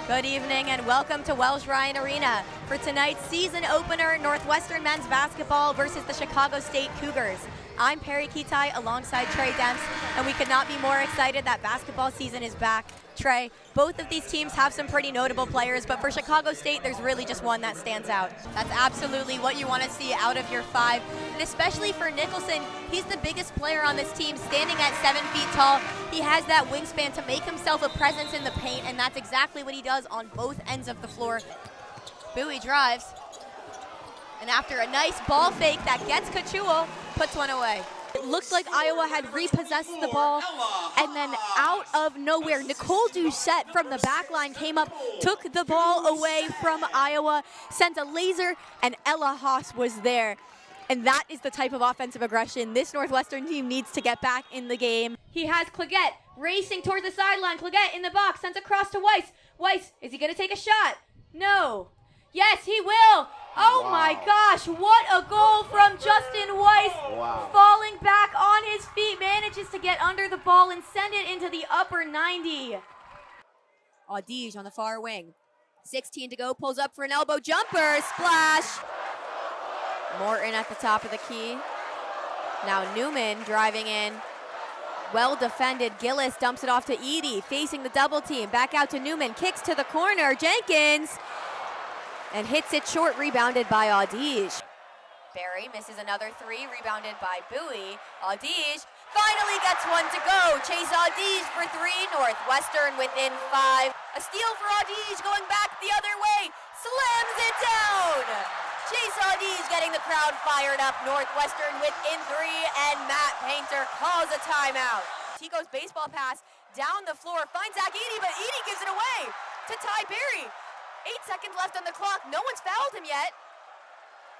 Good evening and welcome to Welsh Ryan Arena for tonight's season opener, Northwestern men's basketball versus the Chicago State Cougars. I'm Perri Kitei alongside Trey Demps, and we could not be more excited that basketball season is back. Trey, both of these teams have some pretty notable players, but for Chicago State, there's really just one that stands out. That's absolutely what you want to see out of your five, and especially for Nicholson, he's the biggest player on this team, standing at 7 feet tall. He has that wingspan to make himself a presence in the paint, and that's exactly what he does on both ends of the floor. Bowie drives, and after a nice ball fake that gets Kachua, puts one away. It looked like Iowa had repossessed the ball, and then out of nowhere, Nicole Doucette from the back line came up, took the ball away from Iowa, sent a laser, and Ella Haas was there. And that is the type of offensive aggression this Northwestern team needs to get back in the game. He has Claggett racing towards the sideline. Claggett in the box, sends across to Weiss. Weiss, is he gonna take a shot? No. Yes, he will. Oh wow. My gosh, what a goal from Justin Weiss. Wow. Falling back on his feet, manages to get under the ball and send it into the upper 90. Audige on the far wing. 16 to go, pulls up for an elbow jumper, splash. Morton at the top of the key. Now Newman driving in. Well defended, Gillis dumps it off to Edie, facing the double team. Back out to Newman, kicks to the corner, Jenkins. And hits it short, rebounded by Audige. Barry misses another three, rebounded by Bowie. Audige finally gets one to go. Chase Audige for three, Northwestern within 5. A steal for Audige, going back the other way, slams it down. Chase Audige getting the crowd fired up. Northwestern within 3, and Matt Painter calls a timeout. Tico's baseball pass down the floor, finds Zach Edie, but Edie gives it away to Ty Berry. 8 seconds left on the clock. No one's fouled him yet.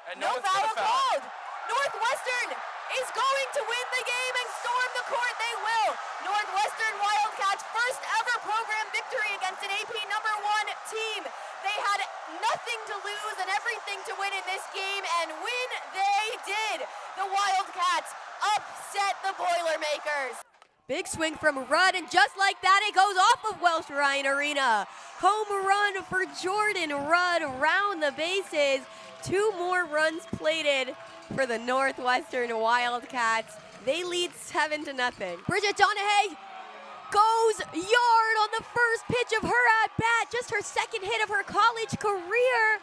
And no foul called. Northwestern is going to win the game and storm the court. They will. Northwestern Wildcats' first ever program victory against an AP #1 team. They had nothing to lose and everything to win in this game, and when they did, the Wildcats upset the Boilermakers. Big swing from Rudd, and just like that, it goes off of Welsh Ryan Arena. Home run for Jordan Rudd around the bases. 2 more runs plated for the Northwestern Wildcats. They lead 7-0. Bridget Donahue goes yard on the first pitch of her at-bat, just her second hit of her college career.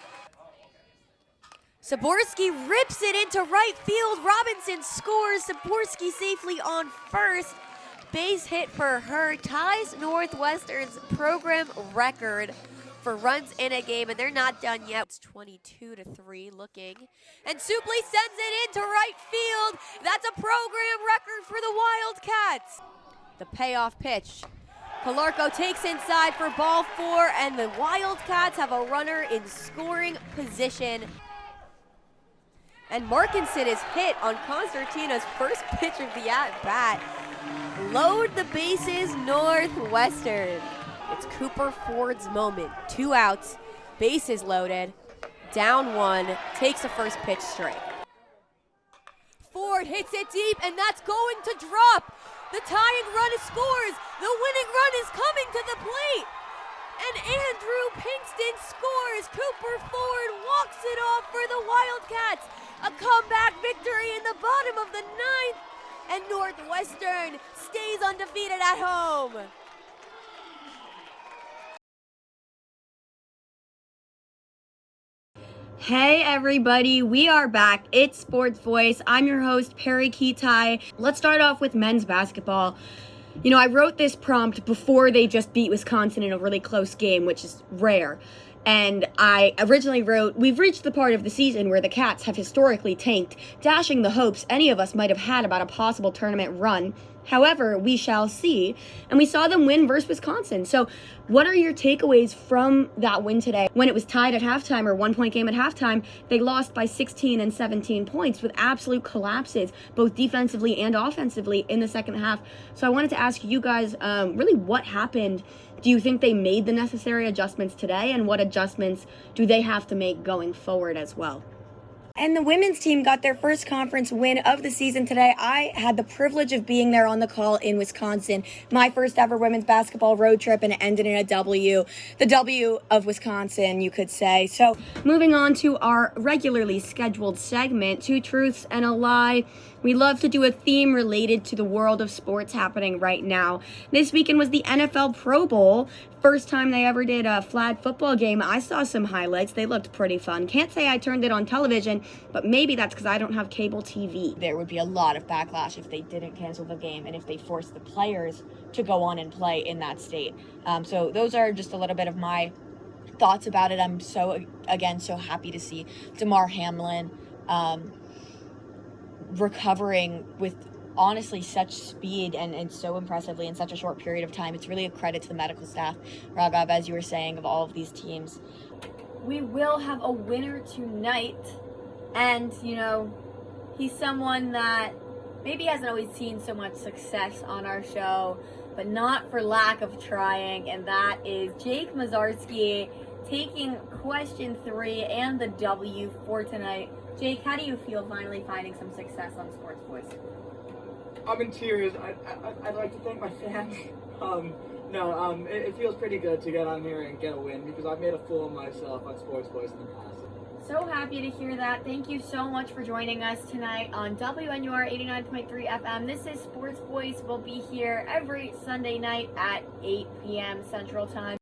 Saborski rips it into right field. Robinson scores. Saborski safely on first. Base hit for her, ties Northwestern's program record for runs in a game, and they're not done yet. It's 22-3 looking, and Supley sends it into right field. That's a program record for the Wildcats. The payoff pitch. Calarco takes inside for ball 4, and the Wildcats have a runner in scoring position. And Markinson is hit on Constantina's first pitch of the at-bat. Load the bases, Northwestern. It's Cooper Ford's moment. 2 outs, bases loaded, down 1, takes the first pitch straight. Ford hits it deep, and that's going to drop. The tying run scores. The winning run is coming to the plate. And Andrew Pinkston scores. Cooper Ford walks it off for the Wildcats. A comeback victory in the bottom of the 9th. And Northwestern stays undefeated at home. Hey everybody, we are back. It's Sports Voice. I'm your host, Perri Kitei. Let's start off with men's basketball. You know, I wrote this prompt before they just beat Wisconsin in a really close game, which is rare. And I originally wrote, we've reached the part of the season where the Cats have historically tanked, dashing the hopes any of us might have had about a possible tournament run. However, we shall see. And we saw them win versus Wisconsin. So what are your takeaways from that win today? When it was tied at halftime, or 1-point game at halftime, they lost by 16 and 17 points with absolute collapses, both defensively and offensively in the second half. So I wanted to ask you guys, really what happened? Do you think they made the necessary adjustments today? And what adjustments do they have to make going forward as well? And the women's team got their first conference win of the season today. I had the privilege of being there on the call in Wisconsin. My first ever women's basketball road trip, and it ended in a W. The W of Wisconsin, you could say. So moving on to our regularly scheduled segment, Two Truths and a Lie. We love to do a theme related to the world of sports happening right now. This weekend was the NFL Pro Bowl. First time they ever did a flag football game. I saw some highlights. They looked pretty fun. Can't say I turned it on television, but maybe that's because I don't have cable TV. There would be a lot of backlash if they didn't cancel the game and if they forced the players to go on and play in that state. So those are just a little bit of my thoughts about it. I'm so happy to see Damar Hamlin recovering with honestly such speed and so impressively in such a short period of time. It's really a credit to the medical staff, Raghav, as you were saying, of all of these teams. We will have a winner tonight, and he's someone that maybe hasn't always seen so much success on our show, but not for lack of trying, and that is Jake Mazarski taking question 3 and the W for tonight. Jake, how do you feel finally finding some success on SportsVoice? I'm in tears. I'd like to thank my fans. It feels pretty good to get on here and get a win because I've made a fool of myself on SportsVoice in the past. So happy to hear that. Thank you so much for joining us tonight on WNUR 89.3 FM. This is SportsVoice. We'll be here every Sunday night at 8 p.m. Central Time.